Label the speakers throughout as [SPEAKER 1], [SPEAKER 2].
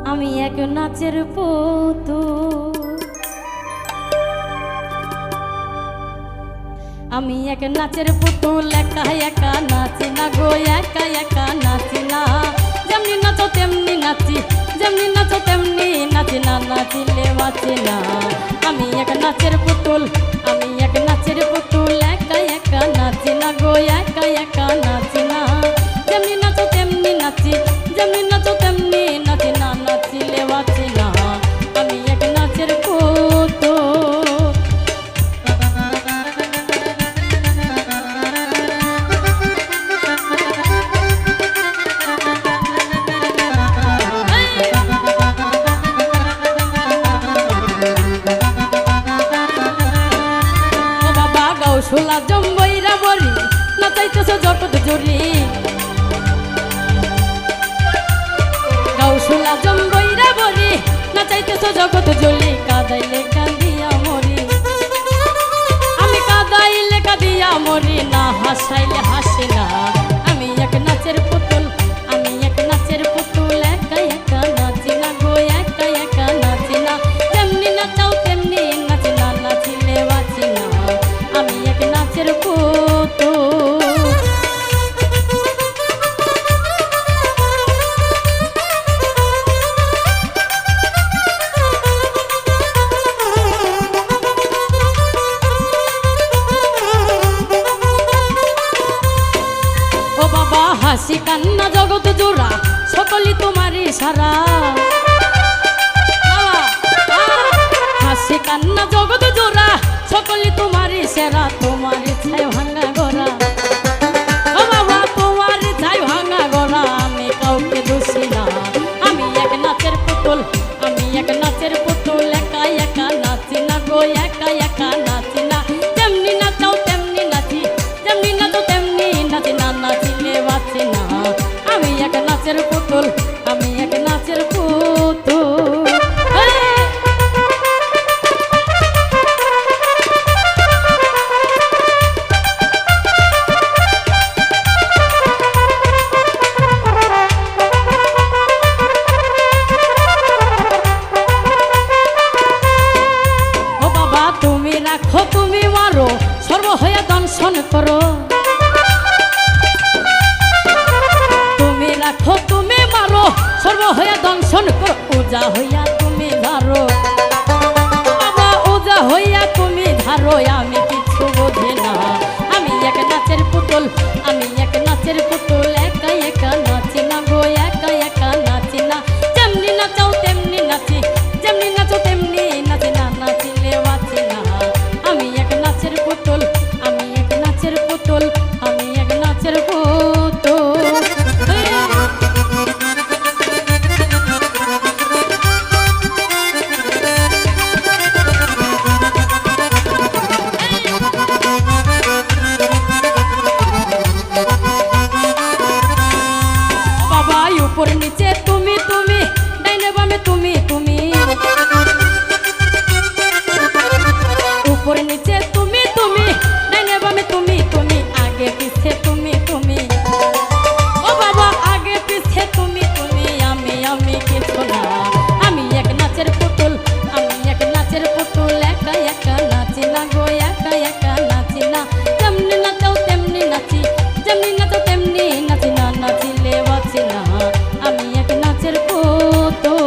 [SPEAKER 1] আমি এক নাচের পুতুল, আমি এক নাচের পুতুল, একা একা নাচি না গো, একা একা নাচি না। যেমনি নাচো তেমনি নাচি, যেমনি নাচো তেমনি নাচি না, নাচিলে বাঁচি না। আমি এক নাচের পুতুল, আমি এক নাচের পুতুল, একা একা নাচি না গো, একা একা নাচি না। যেমনি নাচো তেমনি নাচি, যেমনি নাচো তেমনি নাচি না, নাচিলে বাঁচি না। আমি এক নাচের পুতুল। শোলা জম্বইরা বলি নাচাইতেছ জগৎ জুড়ি, গাউসুলা জম্বইরা বলি নাচাইতেছ জগৎ জুড়ি। কাদাইলে কাঁদিয়া মরি, আমি কাদাইলে কাঁদিয়া মরি না, হাসাইলে হাসি না। আমি এক নাচের পুতুল, আমি এক নাচের পুতুল, একা একা নাচি না গো, একা একা নাচি না। যেমনি নাচাও তেমনি নাচি না, নাচিলে বাঁচি না। আমি এক নাচের পুতুল। ও বাবা হাসি কান্না জগৎ জোড়া, সকলই তোমার ইশারা। হাসি কান্না জগৎ জোড়া, সকলই তোমার সেরা। তোমার ছাই ভাঙা গোরা, ও বাবা তোমার ছাই ভাঙা গোরা। আমি কাউকে দোষী না, আমি এক নাচের পুতুল, আমি এক নাচের পুতুল, একা একা নাচি না গো, একা একা নাচি না। যেমনি নাচাও তেমনি নাচি, যেমনি নাচো তেমনি নাচি না, নাচিলে বাঁচি না। আমি এক নাচের পুতুল, আমি এক নাচের পুতুল। রাখো তুমি মারো, সর্ব হইয়া দংশন করো। তুমি রাখো তুমি মারো, সর্ব হইয়া দংশন করো। পূজা হইয়া তুমি ধারো, বাবা ওজা হইয়া তুমি ধারো। আমি কিছু বোঝে না, আমি এক নাচের পুতুল, আমি এক নাচের পুতুল, একা একা নাচি না গো, একা একা নাচি না। যেমনি নাচাও তেমনি নাচি, যেমনি নাচো তেমনি নাচি না, নাচিলে বাঁচি না। আমি এক নাচের পুতুল, আমি এক নাচের পুতুল, আমি এক নাচের পুতুল। বাবা উপর নিচে তুমি তুমি, ডাইনে বামে তুমি তুমি, উপর নিচে তুমি তুমি, ডাইনে বামে তুমি তুমি, আগে পিছে তুমি তুমি। ও বাবা আগে পিছে তুমি তুমি, আমি আমি কিছু না। আমি এক নাচের পুতুল, আমি এক নাচের পুতুল, একা একা নাচি না গো, একা একা নাচি না। যেমনি নাচাও তেমনি নাচি, যেমনি নাচাও তেমনি নাচি না, নাচিলে বাঁচি না। আমি এক নাচের পুতুল।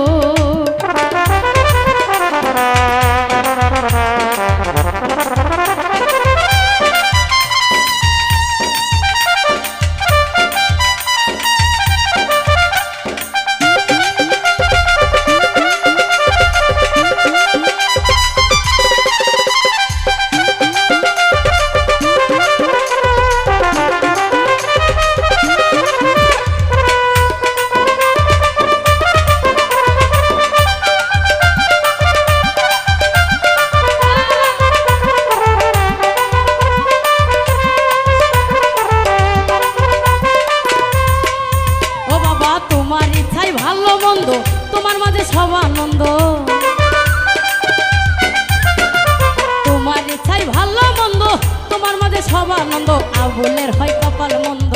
[SPEAKER 1] তোমার মাঝে সব আনন্দ, তোমার ইচ্ছাই ভালো মন্দ, তোমার মাঝে সব আনন্দ। আবুলের হয় কপাল মন্দ,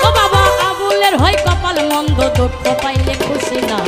[SPEAKER 1] ও বাবা আবুলের হয় কপাল মন্দ, দুঃখ পাইলে খুশি না।